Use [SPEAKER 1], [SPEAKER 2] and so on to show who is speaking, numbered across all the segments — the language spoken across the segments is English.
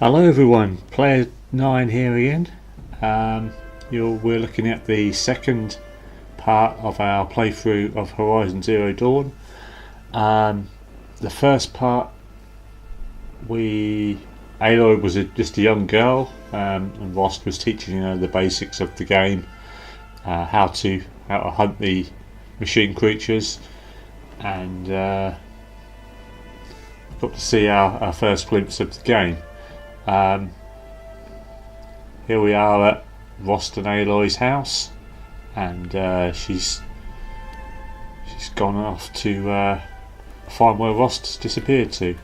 [SPEAKER 1] Hello everyone, Player 9 here again. We're looking at the second part of our playthrough of Horizon Zero Dawn. The first part, Aloy was just a young girl, and Rost was teaching her the basics of the game, how to hunt the machine creatures, and got to see our first glimpse of the game. Here we are at Rost and Aloy's house, and she's gone off to find where Rost's disappeared to.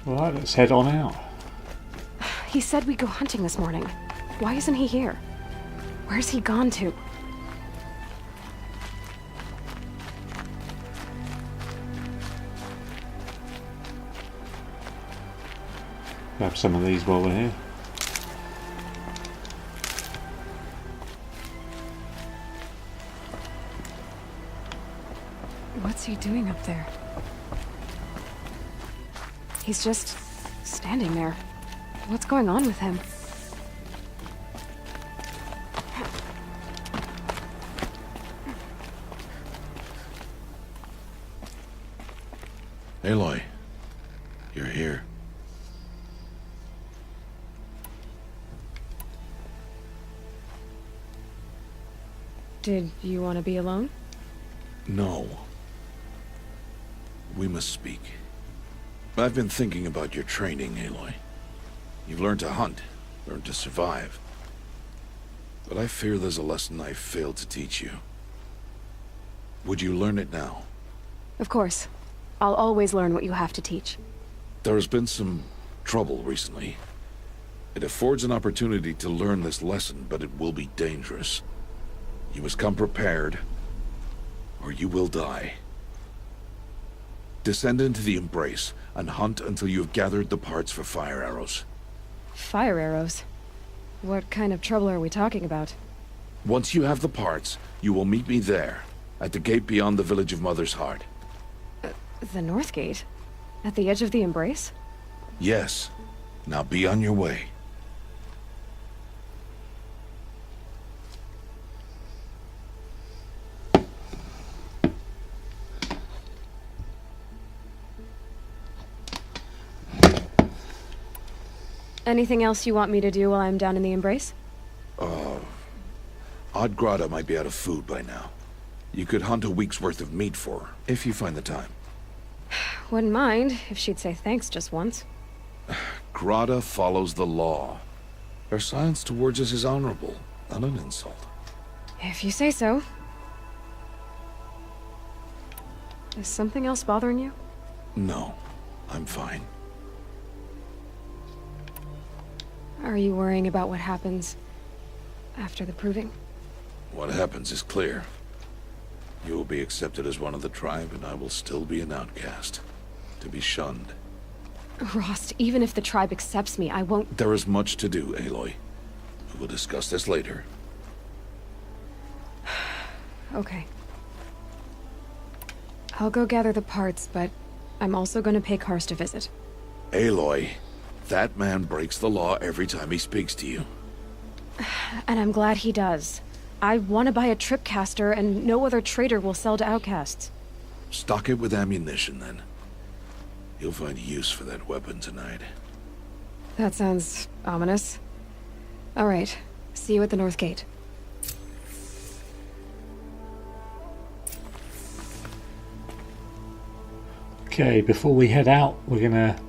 [SPEAKER 1] Alright, let's head on out.
[SPEAKER 2] He said we'd go hunting this morning. Why isn't he here? Where's he gone to?
[SPEAKER 1] Grab some of these while we're here.
[SPEAKER 2] What's he doing up there? He's just standing there. What's going on with him?
[SPEAKER 3] Aloy, you're here.
[SPEAKER 2] Did you want to be alone?
[SPEAKER 3] No. We must speak. I've been thinking about your training, Aloy. You've learned to hunt, learned to survive. But I fear there's a lesson I failed to teach you. Would you learn it now?
[SPEAKER 2] Of course. I'll always learn what you have to teach.
[SPEAKER 3] There has been some trouble recently. It affords an opportunity to learn this lesson, but it will be dangerous. You must come prepared, or you will die. Descend into the Embrace, and hunt until you have gathered the parts for fire arrows.
[SPEAKER 2] Fire arrows? What kind of trouble are we talking about?
[SPEAKER 3] Once you have the parts, you will meet me there, at the gate beyond the village of Mother's Heart.
[SPEAKER 2] The North Gate? At the edge of the Embrace?
[SPEAKER 3] Yes. Now be on your way.
[SPEAKER 2] Anything else you want me to do while I'm down in the Embrace?
[SPEAKER 3] Odd Grotto might be out of food by now. You could hunt a week's worth of meat for her, if you find the time.
[SPEAKER 2] Wouldn't mind if she'd say thanks just once.
[SPEAKER 3] Grotto follows the law. Her silence towards us is honorable, not an insult.
[SPEAKER 2] If you say so. Is something else bothering you?
[SPEAKER 3] No, I'm fine.
[SPEAKER 2] Are you worrying about what happens after the proving?
[SPEAKER 3] What happens is clear. You will be accepted as one of the tribe, and I will still be an outcast. To be shunned.
[SPEAKER 2] Rost, even if the tribe accepts me, I won't—
[SPEAKER 3] There is much to do, Aloy. We will discuss this later.
[SPEAKER 2] Okay. I'll go gather the parts, but I'm also going to pay Karst a visit.
[SPEAKER 3] Aloy, that man breaks the law every time he speaks to you.
[SPEAKER 2] And I'm glad he does. I want to buy a tripcaster, and no other trader will sell to outcasts.
[SPEAKER 3] Stock it with ammunition, then. You'll find use for that weapon tonight.
[SPEAKER 2] That sounds ominous. All right. See you at the North Gate.
[SPEAKER 1] Okay, before we head out, we're gonna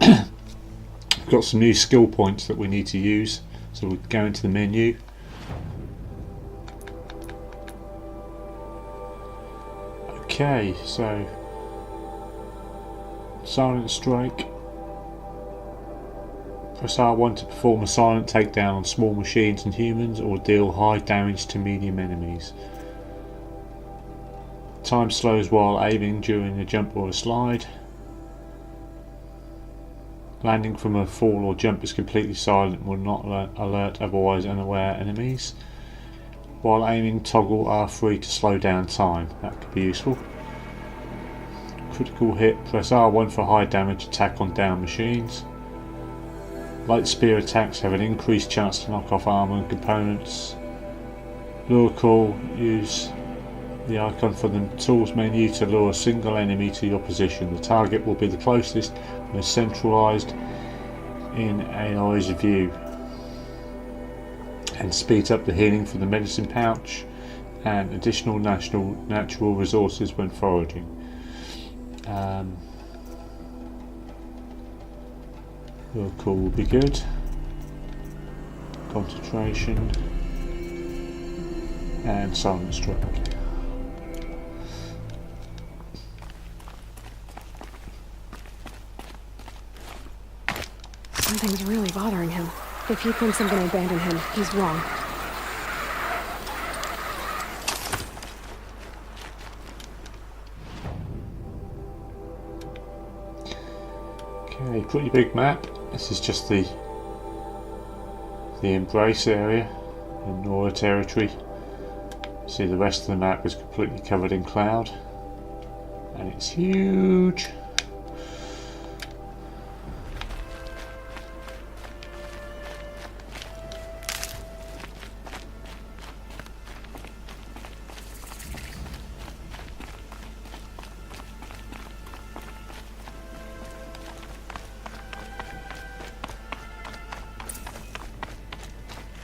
[SPEAKER 1] we've got some new skill points that we need to use. So we'll go into the menu. Okay, so Silent Strike. Press R1 to perform a silent takedown on small machines and humans, or deal high damage to medium enemies. Time slows while aiming during a jump or a slide. Landing from a fall or jump is completely silent and will not alert otherwise unaware enemies. While aiming, toggle R3 to slow down time. That could be useful. Critical hit, press R1 for high damage attack on down machines. Light spear attacks have an increased chance to knock off armor and components. Lure call, use the icon for the tools menu to lure a single enemy to your position. The target will be the closest and is centralised in Aloy's view. And speeds up the healing from the medicine pouch and additional natural resources when foraging. Lure call will be good. Concentration and silent strike.
[SPEAKER 2] Something's really bothering him. If he thinks I'm gonna abandon him, he's wrong.
[SPEAKER 1] Okay, pretty big map. This is just the embrace area in Nora territory. See, the rest of the map is completely covered in cloud, and it's huge.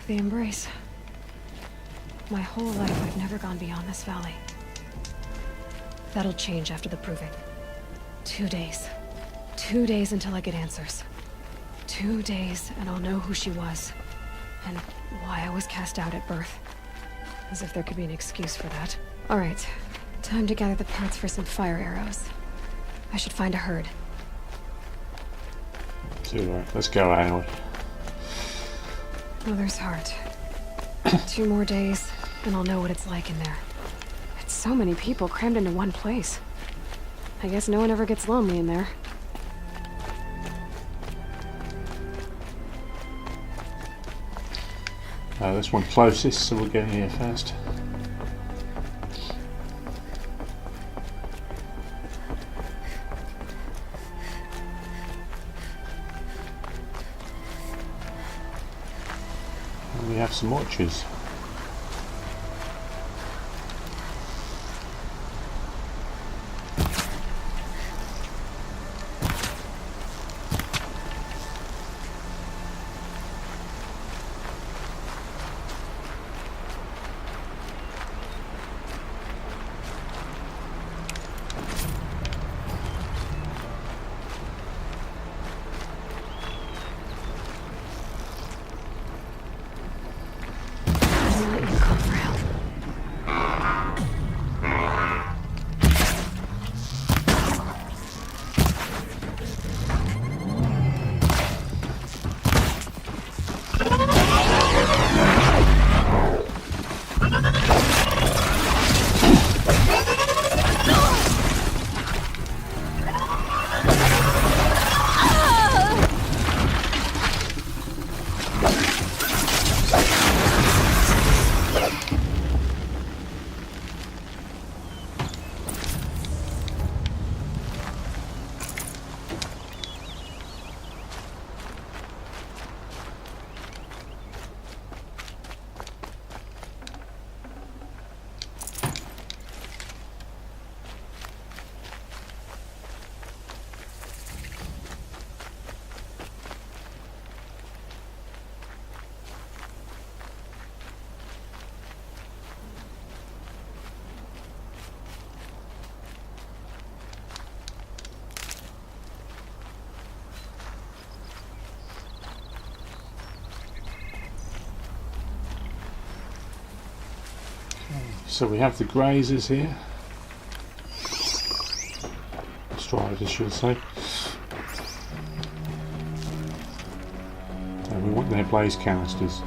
[SPEAKER 2] The embrace. My whole life I've never gone beyond this valley. That'll change after the proving. 2 days. 2 days until I get answers. 2 days and I'll know who she was. And why I was cast out at birth. As if there could be an excuse for that. Alright, time to gather the parts for some fire arrows. I should find a herd.
[SPEAKER 1] So, let's go, Aloy.
[SPEAKER 2] Mother's heart. 2 more days, and I'll know what it's like in there. It's so many people crammed into one place. I guess no one ever gets lonely in there.
[SPEAKER 1] This one closest, so we'll get here first. And we have some watchers. So we have the grazers here. Striders, I should say. And we want their blaze canisters.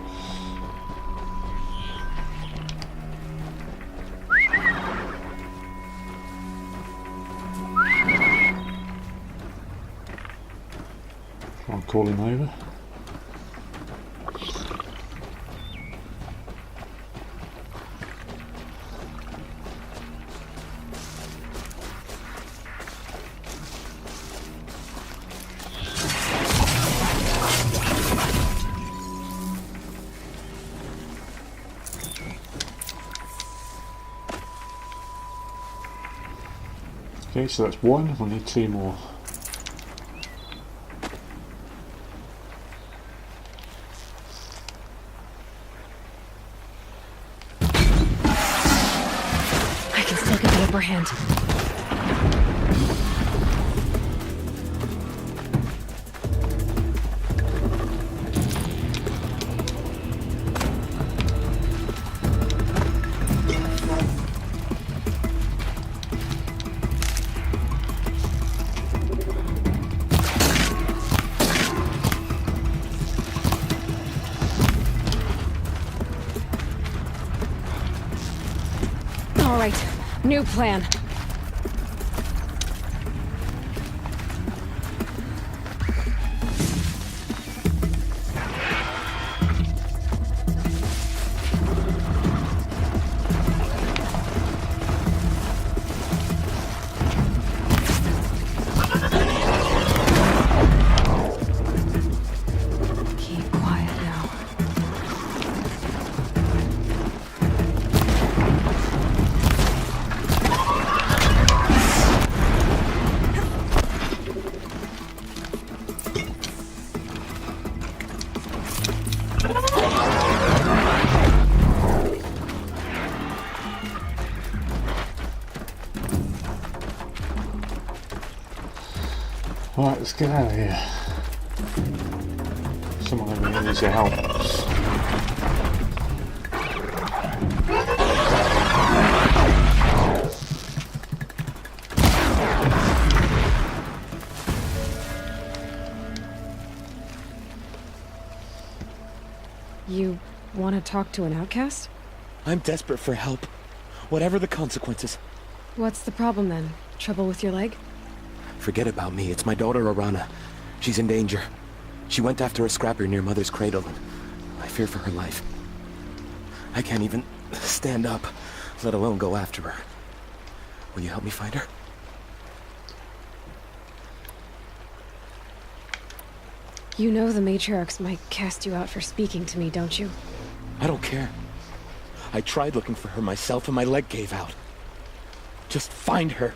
[SPEAKER 1] Try and call him over. Okay, so that's one. We'll need two more.
[SPEAKER 2] I can still get the upper hand. All right, new plan. Keep quiet now.
[SPEAKER 1] Right, let's get out of here. Someone over here needs your help.
[SPEAKER 2] You want to talk to an outcast?
[SPEAKER 4] I'm desperate for help. Whatever the consequences.
[SPEAKER 2] What's the problem then? Trouble with your leg?
[SPEAKER 4] Forget about me. It's my daughter, Arana. She's in danger. She went after a scrapper near Mother's cradle, and I fear for her life. I can't even stand up, let alone go after her. Will you help me find her?
[SPEAKER 2] You know the matriarchs might cast you out for speaking to me, don't you?
[SPEAKER 4] I don't care. I tried looking for her myself, and my leg gave out. Just find her.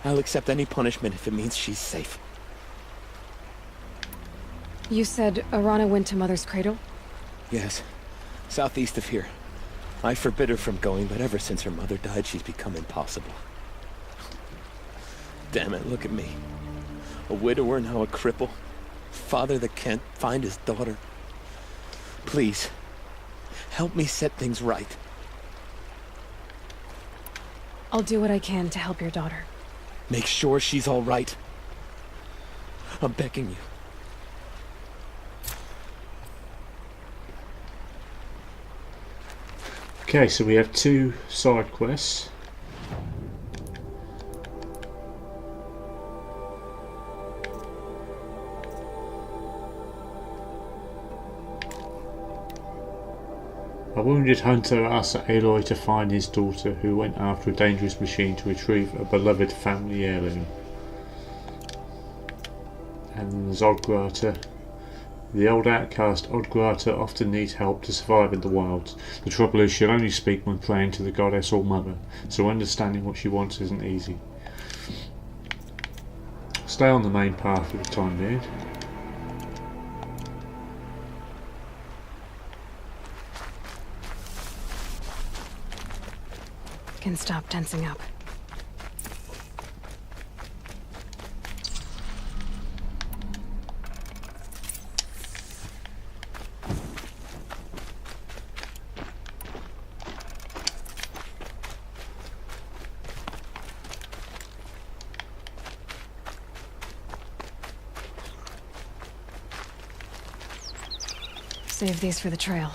[SPEAKER 4] I'll accept any punishment if it means she's safe.
[SPEAKER 2] You said Arana went to Mother's cradle?
[SPEAKER 4] Yes, southeast of here. I forbid her from going, but ever since her mother died, she's become impossible. Damn it, look at me. A widower, now a cripple. Father that can't find his daughter. Please, help me set things right.
[SPEAKER 2] I'll do what I can to help your daughter.
[SPEAKER 4] Make sure she's all right. I'm begging you.
[SPEAKER 1] Okay, so we have two side quests. A wounded hunter asks Aloy to find his daughter, who went after a dangerous machine to retrieve a beloved family heirloom. And there's Odgrata. The old outcast Odgrata often needs help to survive in the wilds. The trouble is she'll only speak when praying to the goddess or mother, so understanding what she wants isn't easy. Stay on the main path for the time being.
[SPEAKER 2] Can stop tensing up. Save these for the trail.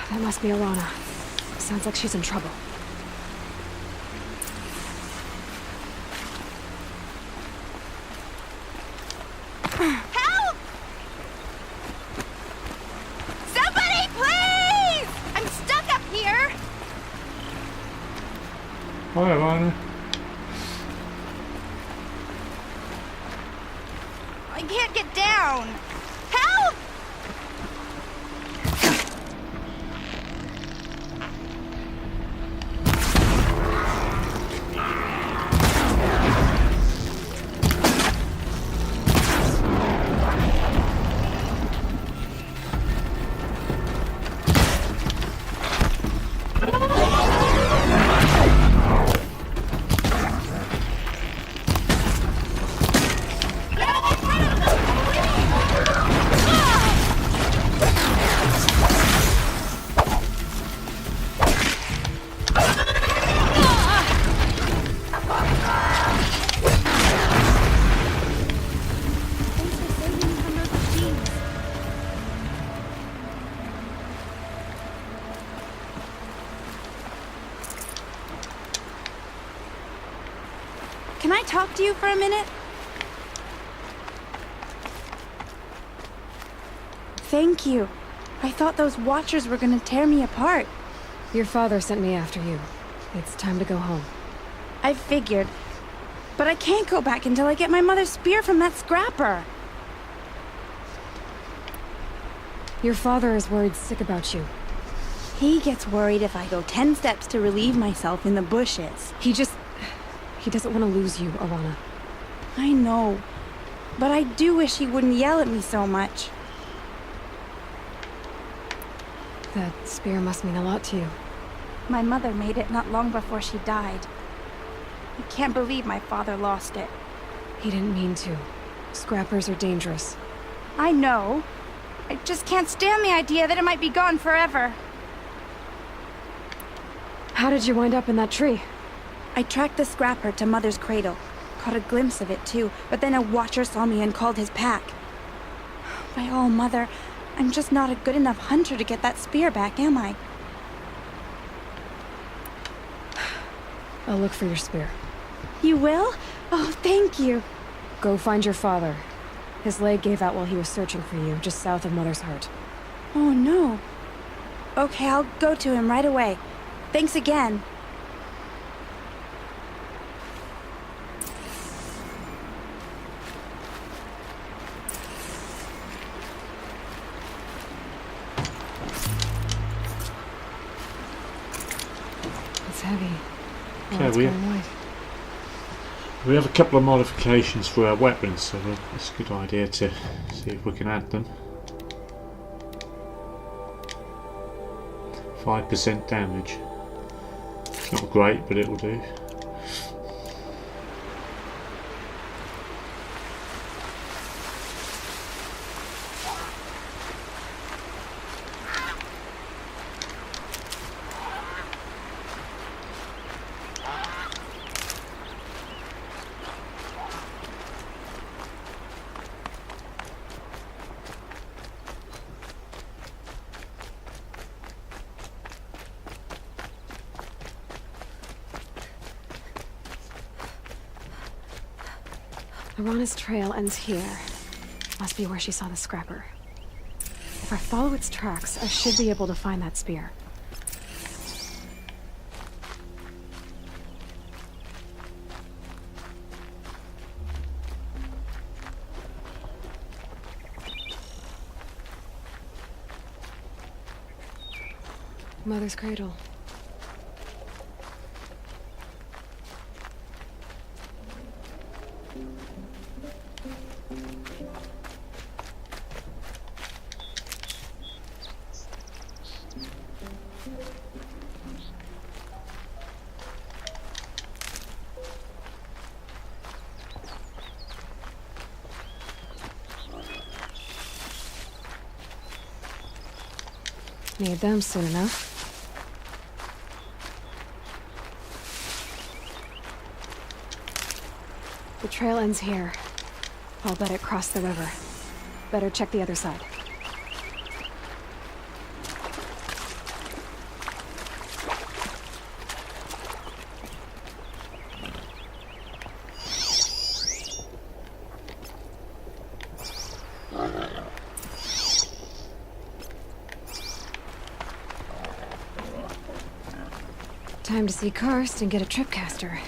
[SPEAKER 2] That must be Arana. Sounds like she's in trouble.
[SPEAKER 5] Help! Somebody, please! I'm stuck up here!
[SPEAKER 1] Hi, Alana.
[SPEAKER 5] I can't get down. Help! Can I talk to you for a minute? Thank you. I thought those Watchers were gonna tear me apart.
[SPEAKER 2] Your father sent me after you. It's time to go home.
[SPEAKER 5] I figured. But I can't go back until I get my mother's spear from that scrapper.
[SPEAKER 2] Your father is worried sick about you.
[SPEAKER 5] He gets worried if I go 10 steps to relieve myself in the bushes.
[SPEAKER 2] He doesn't want to lose you, Alana.
[SPEAKER 5] I know. But I do wish he wouldn't yell at me so much.
[SPEAKER 2] That spear must mean a lot to you.
[SPEAKER 5] My mother made it not long before she died. I can't believe my father lost it.
[SPEAKER 2] He didn't mean to. Scrappers are dangerous.
[SPEAKER 5] I know. I just can't stand the idea that it might be gone forever.
[SPEAKER 2] How did you wind up in that tree?
[SPEAKER 5] I tracked the scrapper to Mother's cradle. Caught a glimpse of it too, but then a Watcher saw me and called his pack. By all, Mother, I'm just not a good enough hunter to get that spear back, am I?
[SPEAKER 2] I'll look for your spear.
[SPEAKER 5] You will? Oh, thank you.
[SPEAKER 2] Go find your father. His leg gave out while he was searching for you, just south of Mother's Heart.
[SPEAKER 5] Oh, no. Okay, I'll go to him right away. Thanks again.
[SPEAKER 2] It's heavy.
[SPEAKER 1] Okay,
[SPEAKER 2] it's going white.
[SPEAKER 1] We have a couple of modifications for our weapons, so it's a good idea to see if we can add them. 5% damage. It's not great, but it will do.
[SPEAKER 2] Arana's trail ends here. Must be where she saw the scrapper. If I follow its tracks, I should be able to find that spear. Mother's cradle. Need them soon enough. The trail ends here. I'll bet it crossed the river. Better check the other side. Time to see Karst and get a tripcaster.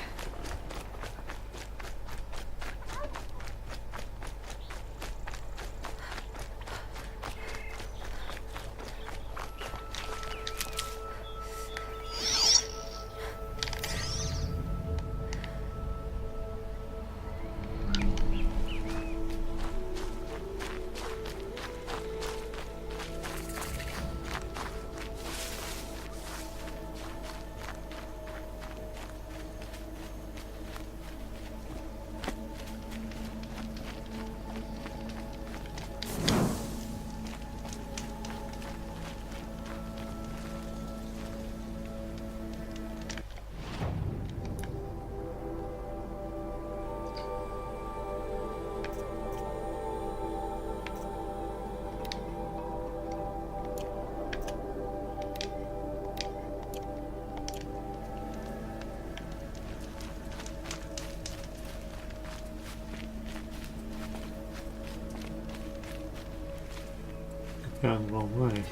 [SPEAKER 1] Going the wrong way.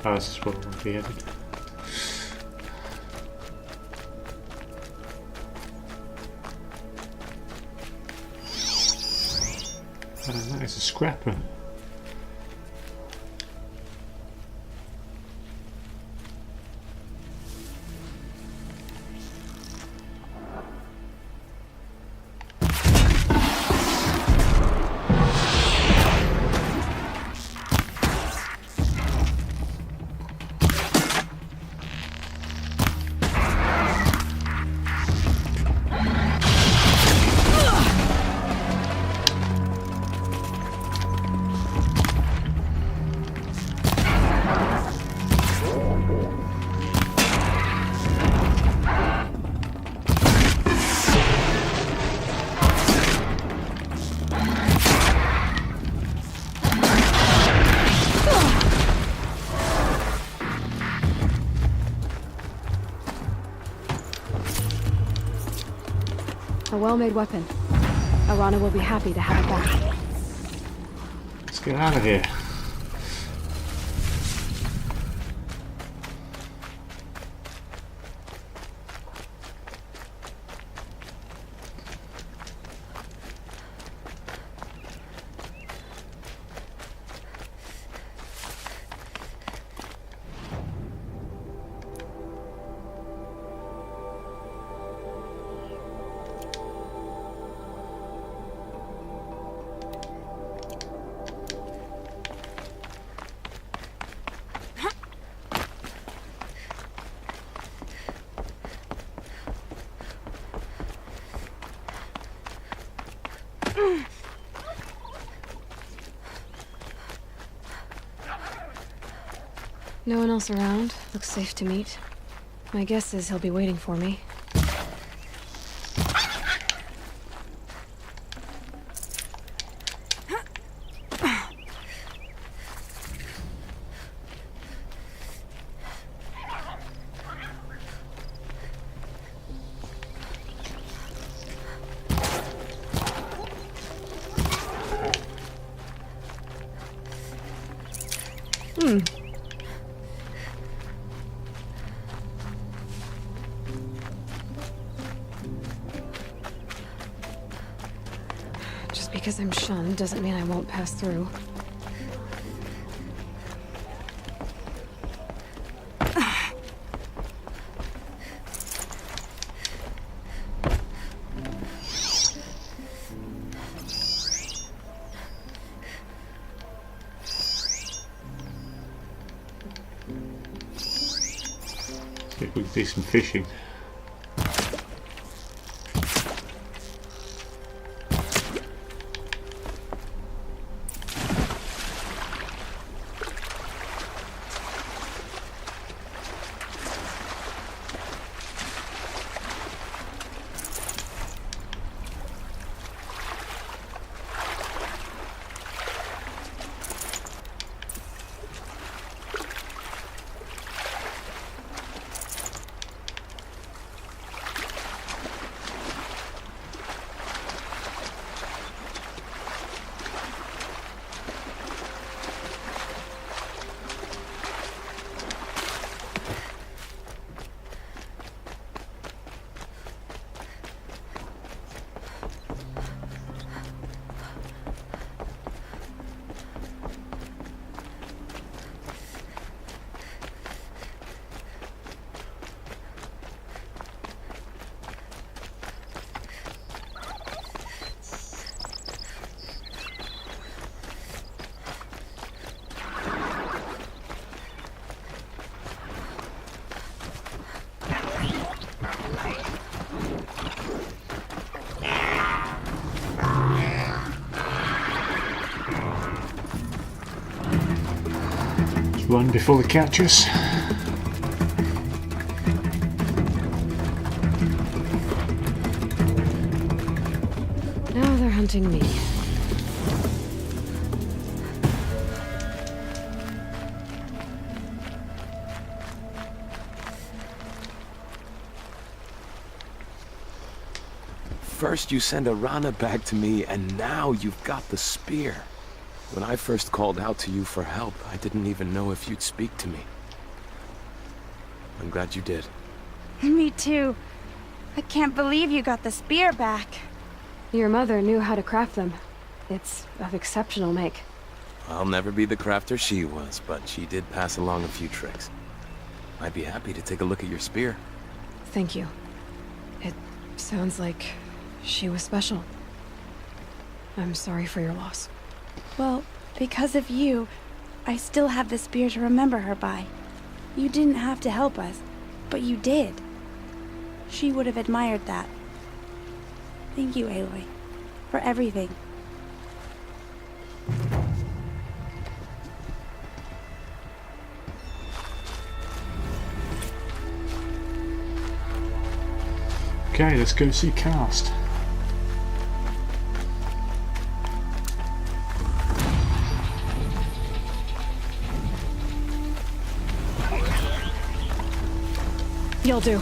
[SPEAKER 1] Oh, this is where I want to be headed. That is a scrapper.
[SPEAKER 2] A well-made weapon. Arana will be happy to have it back.
[SPEAKER 1] Let's get out of here.
[SPEAKER 2] No one else around. Looks safe to meet. My guess is he'll be waiting for me. Just because I'm shunned doesn't mean I won't pass through.
[SPEAKER 1] See if we can do some fishing. Run before they catch us.
[SPEAKER 2] Now they're hunting me.
[SPEAKER 4] First you send Arana back to me, and now you've got the spear. When I first called out to you for help, I didn't even know if you'd speak to me. I'm glad you did.
[SPEAKER 5] Me too. I can't believe you got the spear back.
[SPEAKER 2] Your mother knew how to craft them. It's of exceptional make.
[SPEAKER 4] I'll never be the crafter she was, but she did pass along a few tricks. I'd be happy to take a look at your spear.
[SPEAKER 2] Thank you. It sounds like she was special. I'm sorry for your loss.
[SPEAKER 5] Well, because of you, I still have the spear to remember her by. You didn't have to help us, but you did. She would have admired that. Thank you, Aloy, for everything.
[SPEAKER 1] Okay, let's go see Cast.
[SPEAKER 2] You'll do.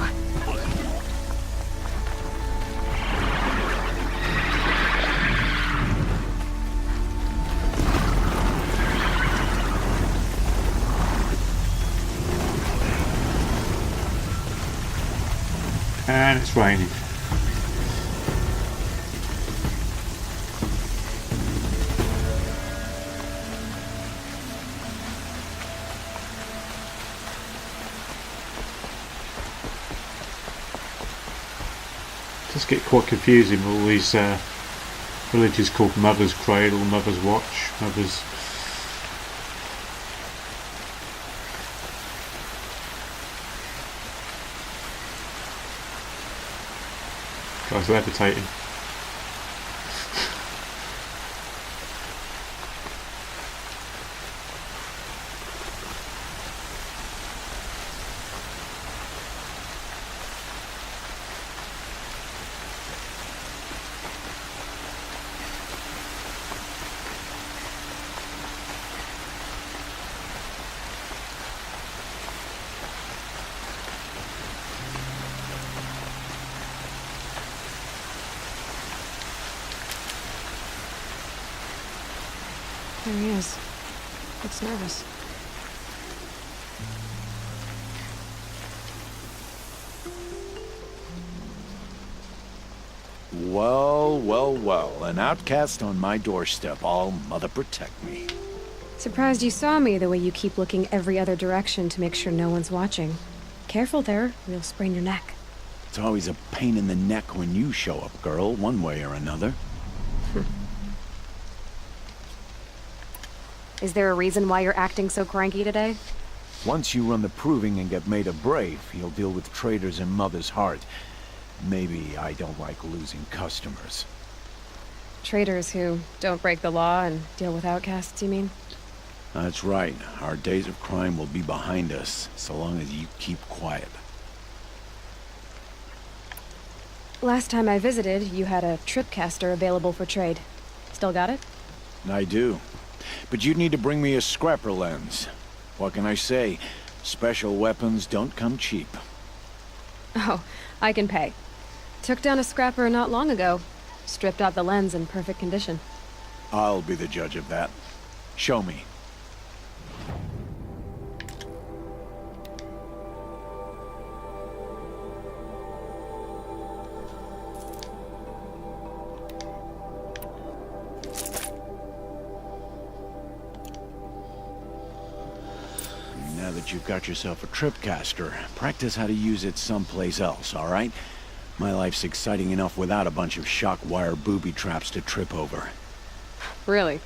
[SPEAKER 1] And it's raining. Just get quite confusing with all these villages called Mother's Cradle, Mother's Watch, Mother's... Guy's levitating.
[SPEAKER 2] There he is. Looks nervous.
[SPEAKER 6] Well, well, well. An outcast on my doorstep. All mother protect me.
[SPEAKER 2] Surprised you saw me the way you keep looking every other direction to make sure no one's watching. Careful there, or you'll sprain your neck.
[SPEAKER 6] It's always a pain in the neck when you show up, girl, one way or another.
[SPEAKER 2] Is there a reason why you're acting so cranky today?
[SPEAKER 6] Once you run the proving and get made a brave, you'll deal with traitors in Mother's Heart. Maybe I don't like losing customers.
[SPEAKER 2] Traitors who don't break the law and deal with outcasts, you mean?
[SPEAKER 6] That's right. Our days of crime will be behind us, so long as you keep quiet.
[SPEAKER 2] Last time I visited, you had a tripcaster available for trade. Still got it?
[SPEAKER 6] I do. But you'd need to bring me a scrapper lens. What can I say? Special weapons don't come cheap.
[SPEAKER 2] Oh, I can pay. Took down a scrapper not long ago. Stripped out the lens in perfect condition.
[SPEAKER 6] I'll be the judge of that. Show me. Now that you've got yourself a tripcaster, practice how to use it someplace else, all right? My life's exciting enough without a bunch of shock wire booby traps to trip over.
[SPEAKER 2] Really?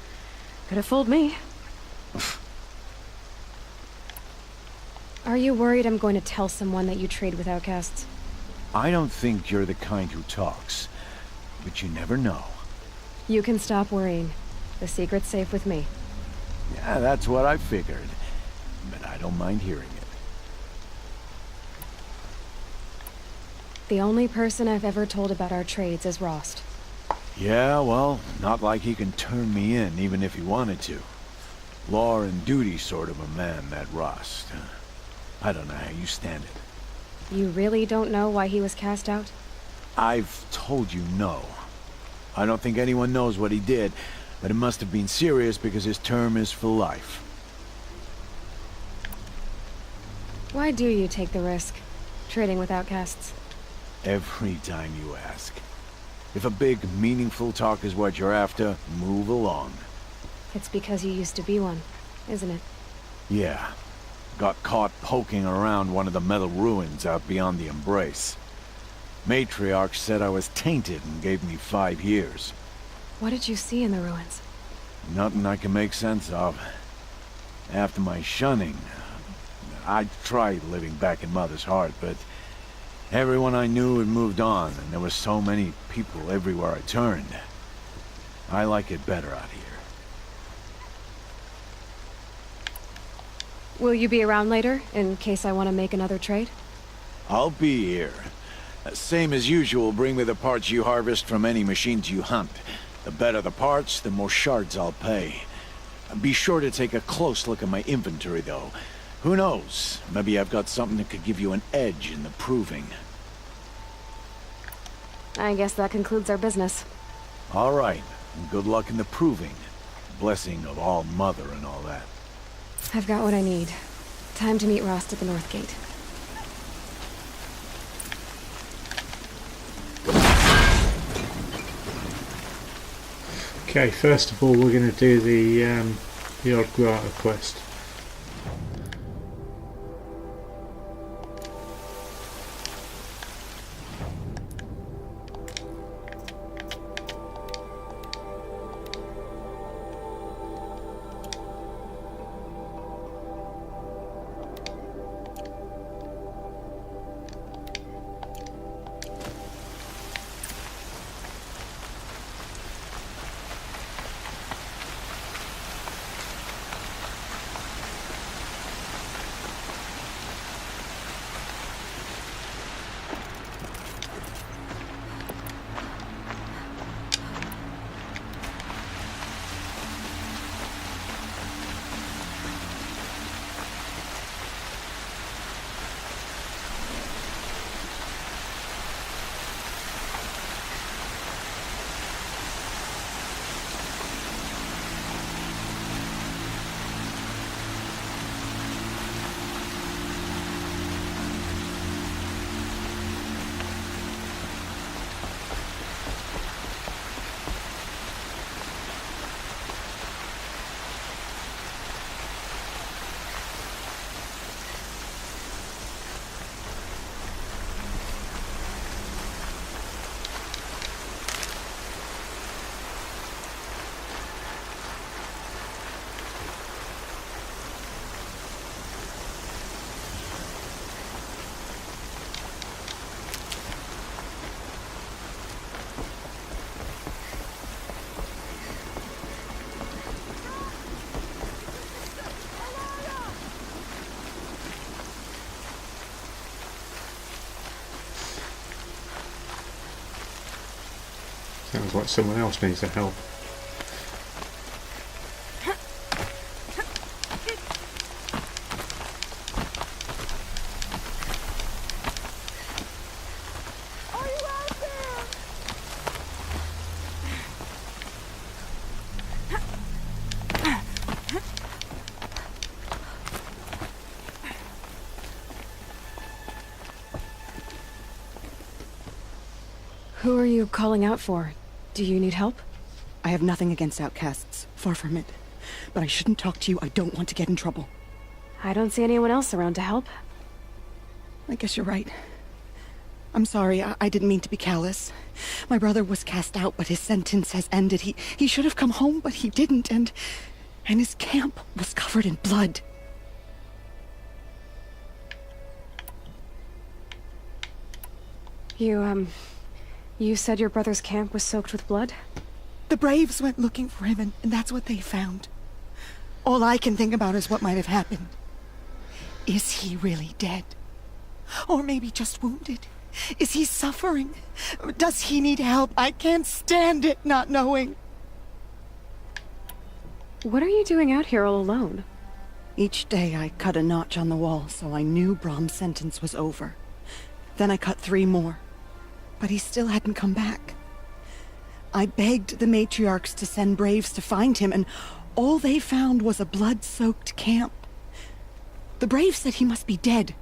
[SPEAKER 2] Could have fooled me. Are you worried I'm going to tell someone that you trade with outcasts?
[SPEAKER 6] I don't think you're the kind who talks, but you never know.
[SPEAKER 2] You can stop worrying. The secret's safe with me.
[SPEAKER 6] Yeah, that's what I figured. but I don't mind hearing it.
[SPEAKER 2] The only person I've ever told about our trades is Rost.
[SPEAKER 6] Yeah, well, not like he can turn me in, even if he wanted to. Law and duty sort of a man, that Rost. I don't know how you stand it.
[SPEAKER 2] You really don't know why he was cast out?
[SPEAKER 6] I've told you no. I don't think anyone knows what he did, but it must have been serious because his term is for life.
[SPEAKER 2] Why do you take the risk, trading with outcasts?
[SPEAKER 6] Every time you ask. If a big, meaningful talk is what you're after, move along.
[SPEAKER 2] It's because you used to be one, isn't it?
[SPEAKER 6] Yeah. Got caught poking around one of the metal ruins out beyond the Embrace. Matriarch said I was tainted and gave me 5 years.
[SPEAKER 2] What did you see in the ruins?
[SPEAKER 6] Nothing I can make sense of. After my shunning, I tried living back in Mother's heart, but everyone I knew had moved on, and there were so many people everywhere I turned. I like it better out here.
[SPEAKER 2] Will you be around later, in case I want to make another trade?
[SPEAKER 6] I'll be here. Same as usual, bring me the parts you harvest from any machines you hunt. The better the parts, the more shards I'll pay. Be sure to take a close look at my inventory, though. Who knows? Maybe I've got something that could give you an edge in the proving.
[SPEAKER 2] I guess that concludes our business.
[SPEAKER 6] All right. Good luck in the proving. Blessing of All Mother and all that.
[SPEAKER 2] I've got what I need. Time to meet Rost at the North Gate.
[SPEAKER 1] Okay, first of all, we're going to do the odd grata quest. Sounds like someone else needs the help.
[SPEAKER 2] Who are you calling out for? Do you need help?
[SPEAKER 7] I have nothing against outcasts. Far from it. But I shouldn't talk to you. I don't want to get in trouble.
[SPEAKER 2] I don't see anyone else around to help.
[SPEAKER 7] I guess you're right. I'm sorry. I didn't mean to be callous. My brother was cast out, but his sentence has ended. He should have come home, but he didn't, and his camp was covered in blood.
[SPEAKER 2] You said your brother's camp was soaked with blood?
[SPEAKER 7] The Braves went looking for him, and that's what they found. All I can think about is what might have happened. Is he really dead? Or maybe just wounded? Is he suffering? Does he need help? I can't stand it not knowing.
[SPEAKER 2] What are you doing out here all alone?
[SPEAKER 7] Each day I cut a notch on the wall so I knew Brom's sentence was over. Then I cut 3 more. But he still hadn't come back. I begged the matriarchs to send braves to find him, and all they found was a blood-soaked camp. The braves said he must be dead,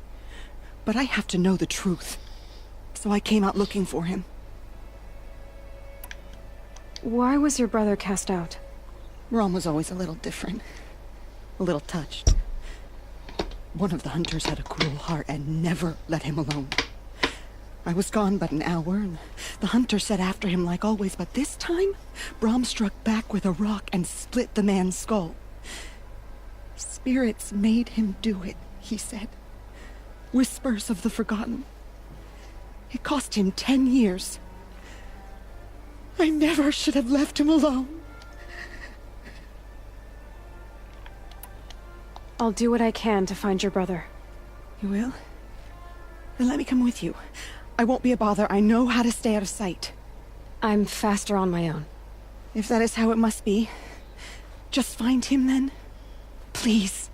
[SPEAKER 7] but I have to know the truth. So I came out looking for him.
[SPEAKER 2] Why was your brother cast out?
[SPEAKER 7] Brom was always a little different. A little touched. One of the hunters had a cruel heart and never let him alone. I was gone but an hour, and the hunter set after him like always, but this time, Brom struck back with a rock and split the man's skull. Spirits made him do it, he said. Whispers of the forgotten. It cost him 10 years. I never should have left him alone.
[SPEAKER 2] I'll do what I can to find your brother.
[SPEAKER 7] You will? Then let me come with you. I won't be a bother. I know how to stay out of sight.
[SPEAKER 2] I'm faster on my own.
[SPEAKER 7] If that is how it must be, just find him then. Please.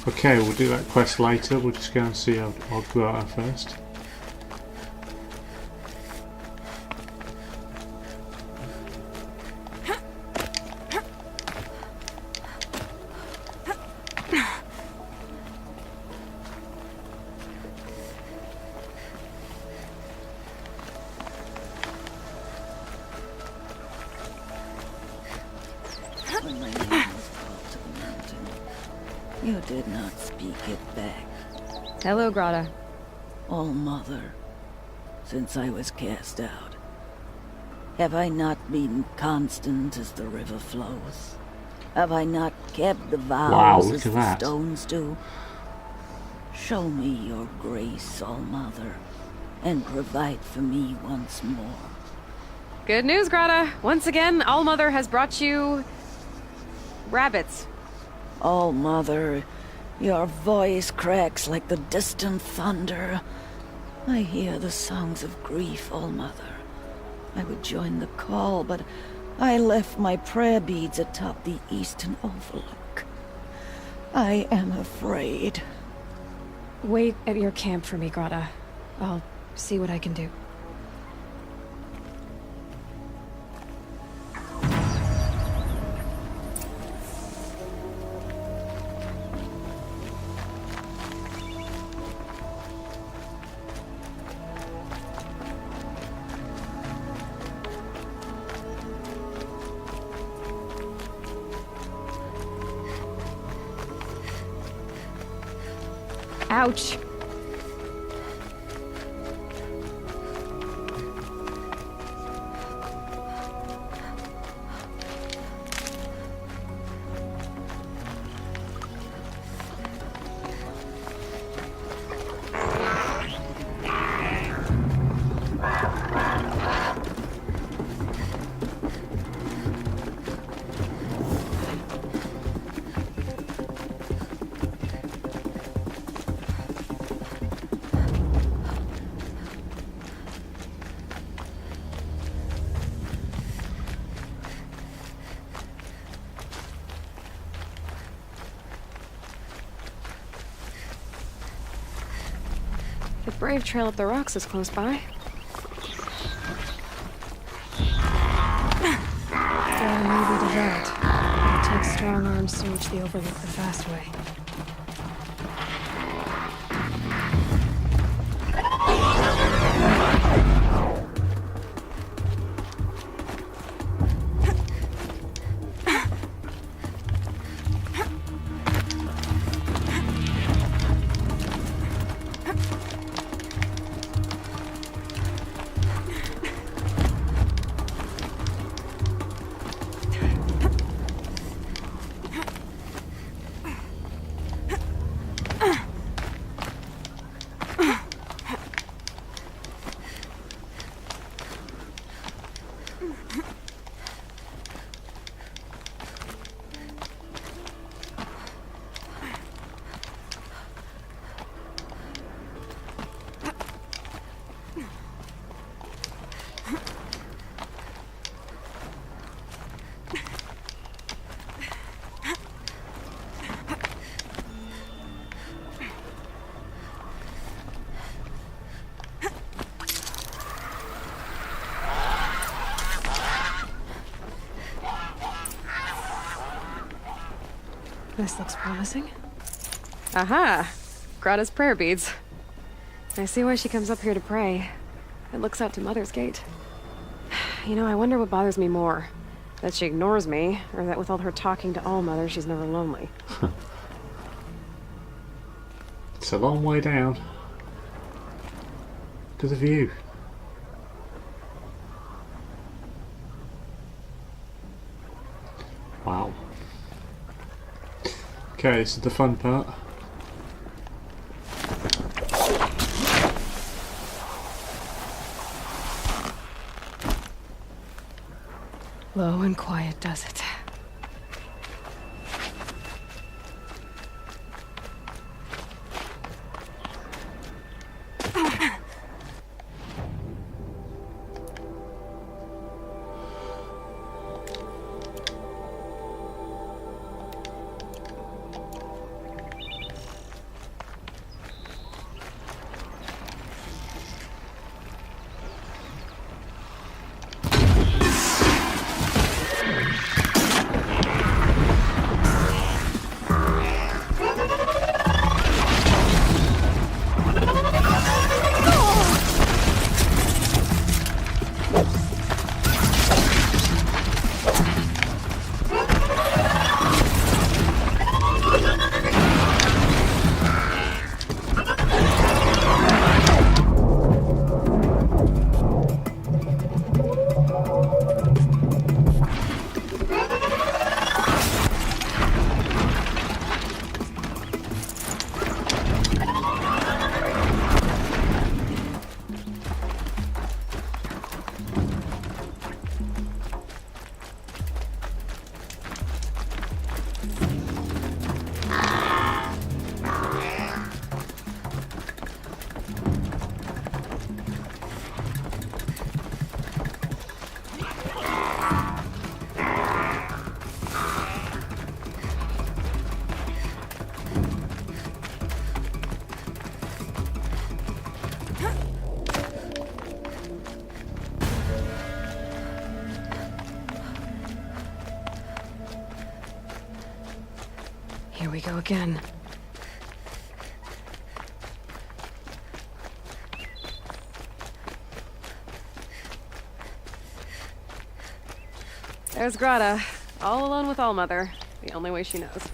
[SPEAKER 1] Okay, we'll do that quest later. We'll just go and see our Grata first.
[SPEAKER 8] When my name was called to the mountain, you did not speak it back.
[SPEAKER 2] Hello, Grata.
[SPEAKER 8] All-Mother, since I was cast out, have I not been constant as the river flows? Have I not kept the vows
[SPEAKER 1] look
[SPEAKER 8] as
[SPEAKER 1] at
[SPEAKER 8] the
[SPEAKER 1] that.
[SPEAKER 8] stones do? Show me your grace, All-Mother, and provide for me once more.
[SPEAKER 2] Good news, Grata. Once again, All-Mother has brought you... rabbits.
[SPEAKER 8] All-Mother, your voice cracks like the distant thunder. I hear the songs of grief, All-Mother. I would join the call, but I left my prayer beads atop the eastern overlook. I am afraid.
[SPEAKER 2] Wait at your camp for me, Grata. I'll see what I can do. Ouch. The brave trail up the rocks is close by. There may be the route. It takes strong arms to reach the overlook the fast way. This looks promising. Aha! Grata's prayer beads. I see why she comes up here to pray. It looks out to Mother's Gate. You know, I wonder what bothers me more. That she ignores me, or that with all her talking to All-Mother, she's never lonely.
[SPEAKER 1] It's a long way down to the view. Wow. Okay, this is the fun part.
[SPEAKER 2] Low and quiet does it. Here we go again. There's Grata, all alone with All-Mother, the only way she knows.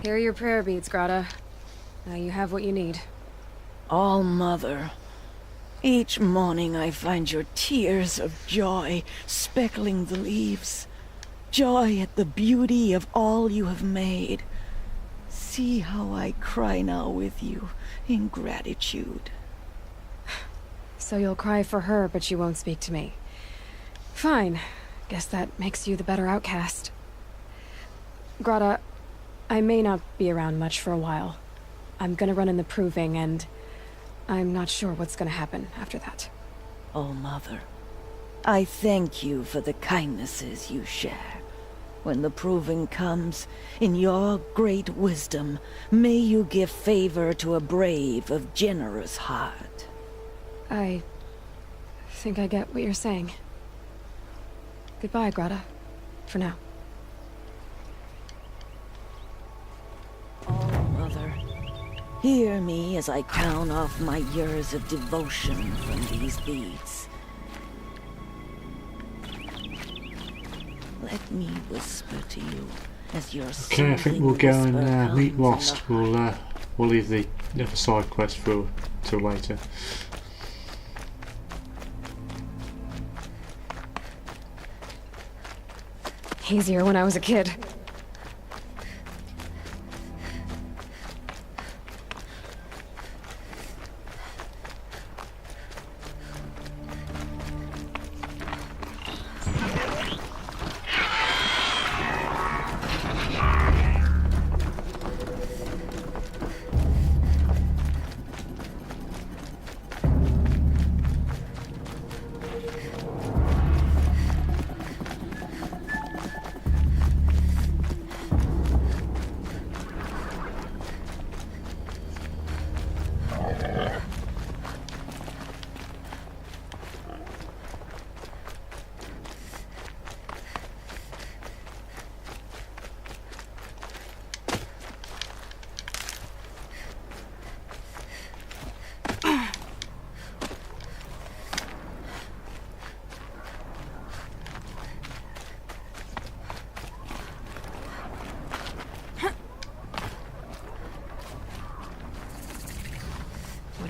[SPEAKER 2] Here are your prayer beads, Grata. Now you have what you need.
[SPEAKER 8] All-Mother, each morning I find your tears of joy speckling the leaves. Joy at the beauty of all you have made. See how I cry now with you in gratitude.
[SPEAKER 2] So you'll cry for her, but you won't speak to me. Fine. Guess that makes you the better outcast. Grata, I may not be around much for a while. I'm gonna run in the proving, and I'm not sure what's gonna happen after that.
[SPEAKER 8] Oh, Mother, I thank you for the kindnesses you share. When the proving comes, in your great wisdom, may you give favor to a brave of generous heart.
[SPEAKER 2] I think I get what you're saying. Goodbye, Grata. For now.
[SPEAKER 8] Oh, Mother, hear me as I count off my years of devotion from these beads. Let me whisper to you as your
[SPEAKER 1] Okay, I think we'll go and meet Rost. We'll leave the other side quest for till later.
[SPEAKER 2] Easier when I was a kid.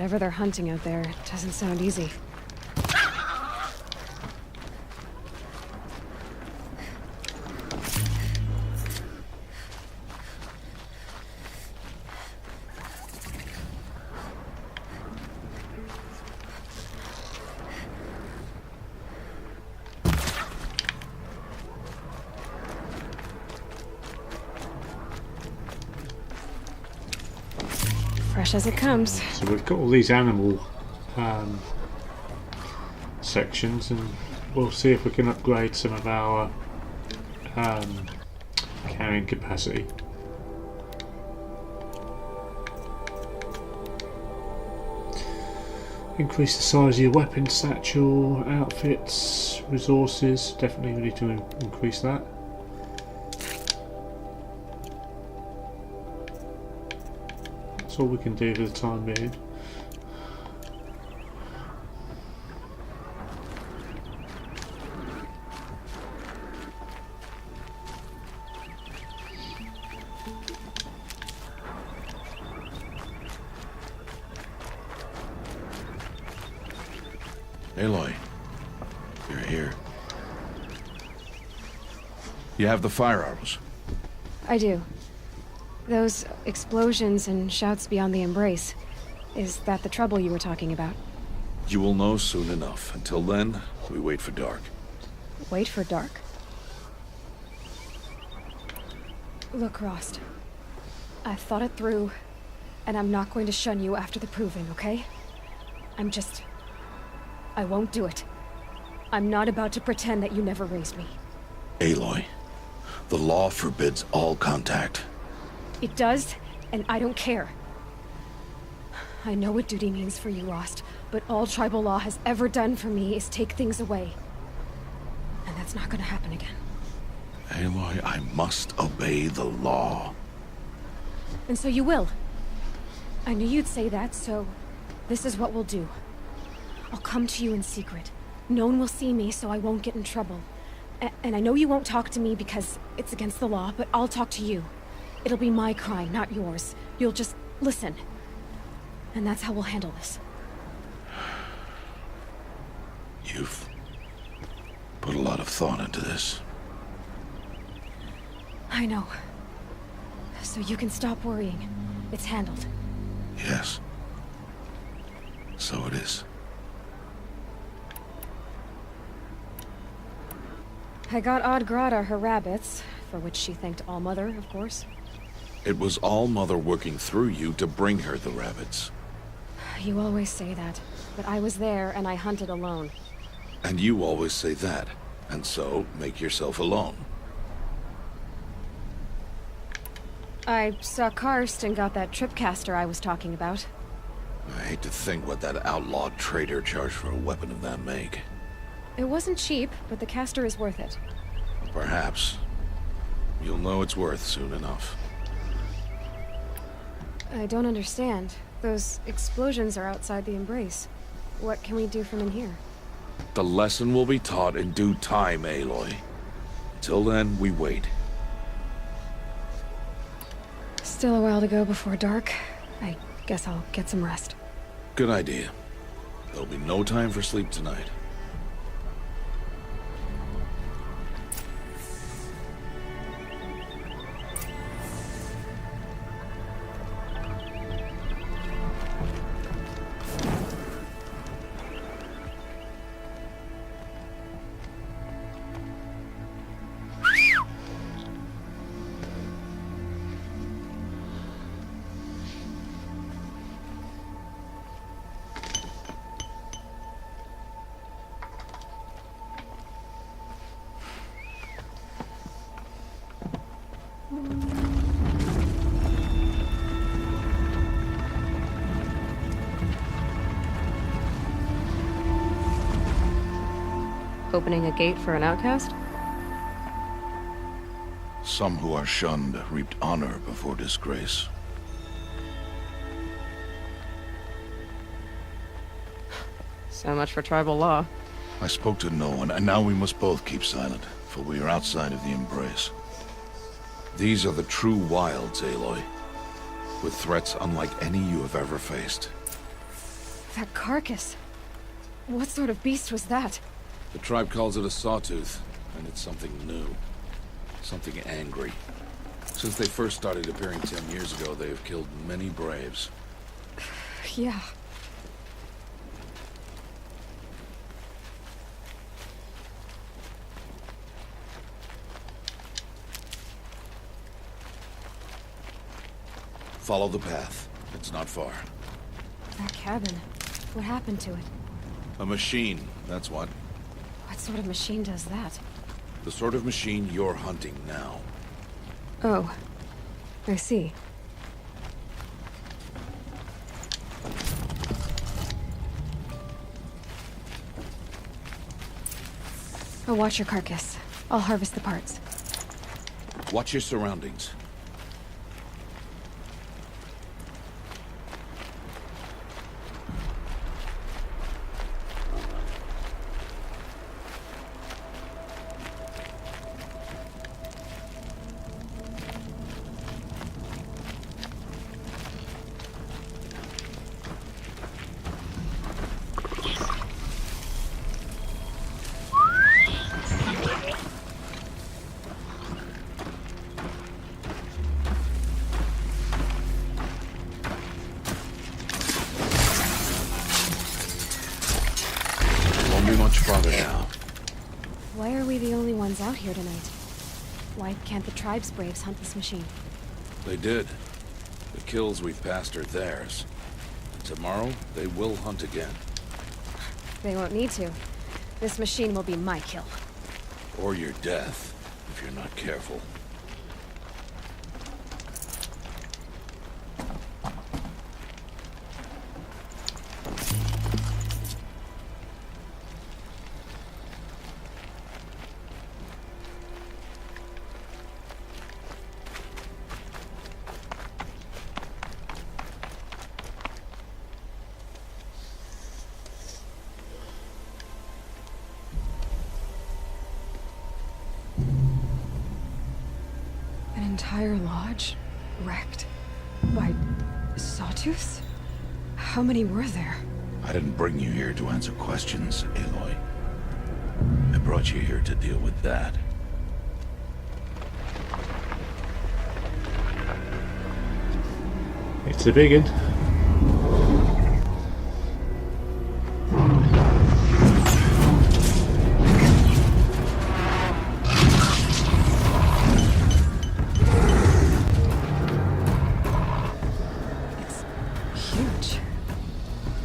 [SPEAKER 2] Whatever they're hunting out there doesn't sound easy. Fresh as it comes.
[SPEAKER 1] So we've got all these animal sections, and we'll see if we can upgrade some of our carrying capacity. Increase the size of your weapon satchel, outfits, resources. Definitely we need to increase that. That's all we can do for the time being.
[SPEAKER 3] Aloy, you're here. You have the fire arrows.
[SPEAKER 2] I do. Those explosions and shouts beyond the embrace. Is that the trouble you were talking about?
[SPEAKER 3] You will know soon enough. Until then, we wait for dark.
[SPEAKER 2] Wait for dark. Look, Rost. I've thought it through, and I'm not going to shun you after the proving, okay? I won't do it. I'm not about to pretend that you never raised me.
[SPEAKER 3] Aloy, the law forbids all contact.
[SPEAKER 2] It does, and I don't care. I know what duty means for you, Rost, but all tribal law has ever done for me is take things away. And that's not gonna happen again.
[SPEAKER 3] Aloy, I must obey the law.
[SPEAKER 2] And so you will. I knew you'd say that, so this is what we'll do. I'll come to you in secret. No one will see me, so I won't get in trouble. And I know you won't talk to me because it's against the law, but I'll talk to you. It'll be my cry, not yours. You'll just listen. And that's how we'll handle this.
[SPEAKER 3] You've put a lot of thought into this.
[SPEAKER 2] I know. So you can stop worrying. It's handled.
[SPEAKER 3] Yes. So it is.
[SPEAKER 2] I got Odd Grata her rabbits, for which she thanked All-Mother, of course.
[SPEAKER 3] It was All-Mother working through you to bring her the rabbits.
[SPEAKER 2] You always say that, but I was there and I hunted alone.
[SPEAKER 3] And you always say that, and so make yourself alone.
[SPEAKER 2] I saw Karst and got that tripcaster I was talking about.
[SPEAKER 3] I hate to think what that outlawed trader charged for a weapon of that make.
[SPEAKER 2] It wasn't cheap, but the caster is worth it.
[SPEAKER 3] Perhaps. You'll know it's worth soon enough.
[SPEAKER 2] I don't understand. Those explosions are outside the embrace. What can we do from in here?
[SPEAKER 3] The lesson will be taught in due time, Aloy. Till then, we wait.
[SPEAKER 2] Still a while to go before dark. I guess I'll get some rest.
[SPEAKER 3] Good idea. There'll be no time for sleep tonight.
[SPEAKER 2] Opening a gate for an outcast?
[SPEAKER 3] Some who are shunned reaped honor before disgrace.
[SPEAKER 2] So much for tribal law.
[SPEAKER 3] I spoke to no one, and now we must both keep silent, for we are outside of the embrace. These are the true wilds, Aloy, with threats unlike any you have ever faced.
[SPEAKER 2] That carcass. What sort of beast was that?
[SPEAKER 3] The tribe calls it a Sawtooth, and it's something new. Something angry. Since they first started appearing 10 years ago, they have killed many braves.
[SPEAKER 2] Yeah.
[SPEAKER 3] Follow the path. It's not far.
[SPEAKER 2] That cabin. What happened to it?
[SPEAKER 3] A machine, that's what.
[SPEAKER 2] What sort of machine does that?
[SPEAKER 3] The sort of machine you're hunting now.
[SPEAKER 2] Oh. I see. I'll watch your carcass. I'll harvest the parts.
[SPEAKER 3] Watch your surroundings. Won't be much farther now.
[SPEAKER 2] Why are we the only ones out here tonight? Why can't the tribe's braves hunt this machine?
[SPEAKER 3] They did. The kills we've passed are theirs. Tomorrow, they will hunt again.
[SPEAKER 2] They won't need to. This machine will be my kill.
[SPEAKER 3] Or your death, if you're not careful.
[SPEAKER 2] An entire lodge? Wrecked? By Sawtooths? How many were there?
[SPEAKER 3] I didn't bring you here to answer questions, Aloy. I brought you here to deal with that.
[SPEAKER 1] It's a big one.
[SPEAKER 2] It's huge.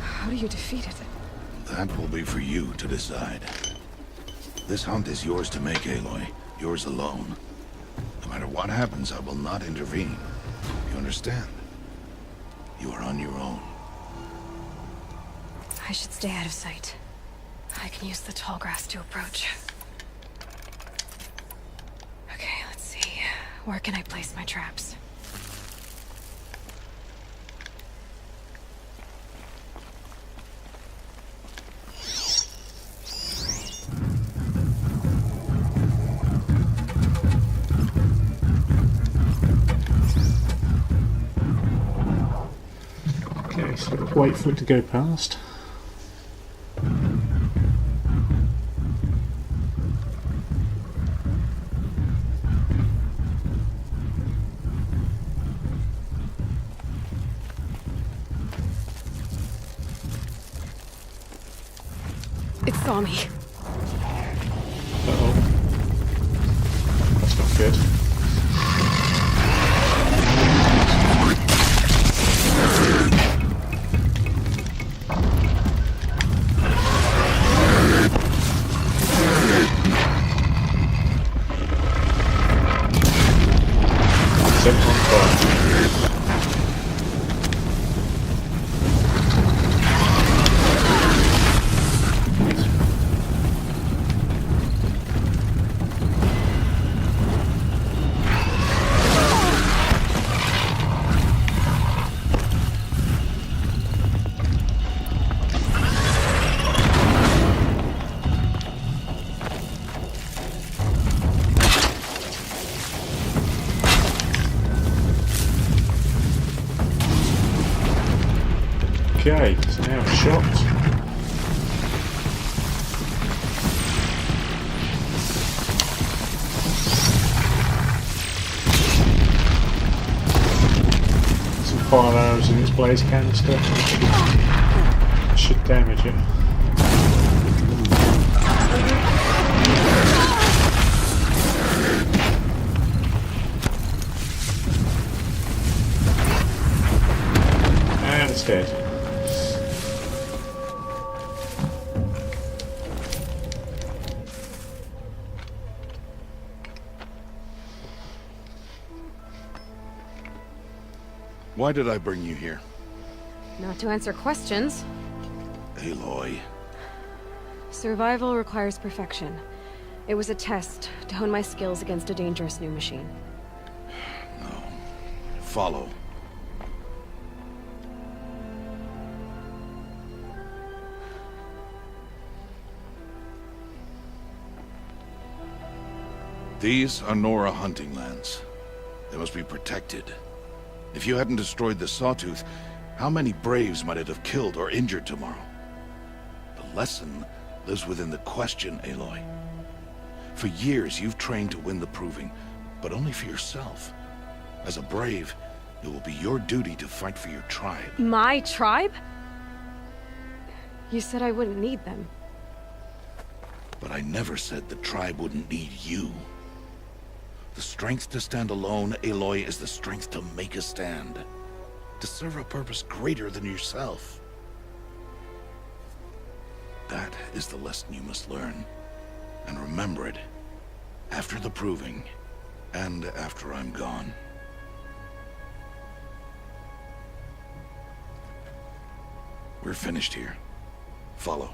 [SPEAKER 2] How do you defeat it?
[SPEAKER 3] That will be for you to decide. This hunt is yours to make, Aloy. Yours alone. No matter what happens, I will not intervene. You understand? You are on your own.
[SPEAKER 2] I should stay out of sight. I can use the tall grass to approach. Okay, let's see. Where can I place my traps?
[SPEAKER 1] Okay, so wait for it to go past.
[SPEAKER 2] It saw me.
[SPEAKER 1] Uh-oh. That's not good. Set on fire. Okay, so now it's shot. Fire arrows in its blaze canister. Should damage it. And it's dead.
[SPEAKER 3] Why did I bring you here?
[SPEAKER 2] Not to answer questions.
[SPEAKER 3] Aloy.
[SPEAKER 2] Survival requires perfection. It was a test to hone my skills against a dangerous new machine.
[SPEAKER 3] No. Follow. These are Nora hunting lands. They must be protected. If you hadn't destroyed the Sawtooth, how many Braves might it have killed or injured tomorrow? The lesson lives within the question, Aloy. For years, you've trained to win the Proving, but only for yourself. As a Brave, it will be your duty to fight for your tribe.
[SPEAKER 2] My tribe? You said I wouldn't need them.
[SPEAKER 3] But I never said the tribe wouldn't need you. The strength to stand alone, Aloy, is the strength to make a stand. To serve a purpose greater than yourself. That is the lesson you must learn. And remember it. After the Proving. And after I'm gone. We're finished here. Follow.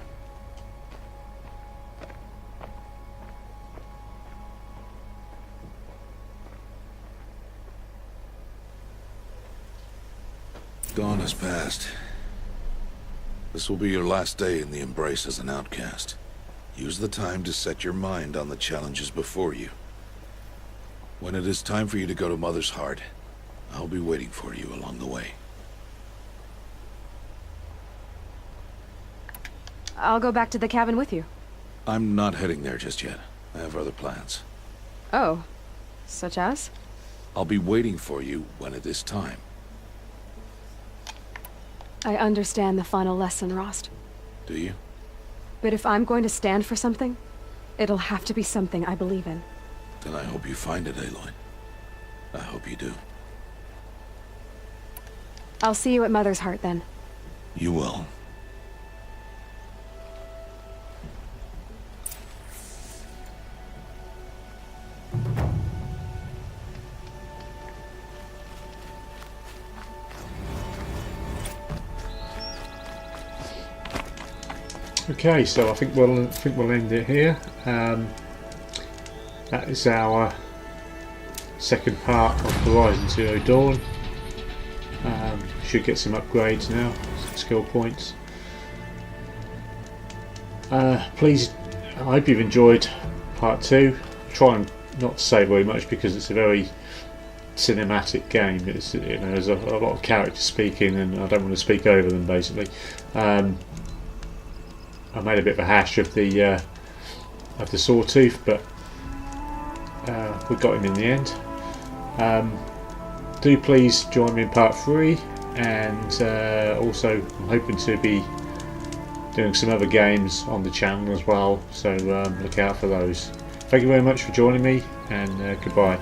[SPEAKER 3] Dawn has passed. This will be your last day in the Embrace as an outcast. Use the time to set your mind on the challenges before you. When it is time for you to go to Mother's Heart, I'll be waiting for you along the way.
[SPEAKER 2] I'll go back to the cabin with you.
[SPEAKER 3] I'm not heading there just yet. I have other plans.
[SPEAKER 2] Oh, such as?
[SPEAKER 3] I'll be waiting for you when it is time.
[SPEAKER 2] I understand the final lesson, Rost.
[SPEAKER 3] Do you?
[SPEAKER 2] But if I'm going to stand for something, it'll have to be something I believe in.
[SPEAKER 3] Then I hope you find it, Aloy. I hope you do.
[SPEAKER 2] I'll see you at Mother's Heart, then.
[SPEAKER 3] You will.
[SPEAKER 1] Okay, so I think we'll end it here. That is our second part of Horizon Zero Dawn. Should get some upgrades now, some skill points. Please, I hope you've enjoyed part 2. Try and not say very much because it's a very cinematic game. It's, you know, there's a lot of characters speaking, and I don't want to speak over them. Basically, I made a bit of a hash of the Sawtooth, but we got him in the end. Do please join me in part 3, and also I'm hoping to be doing some other games on the channel as well, so look out for those. Thank you very much for joining me, and goodbye.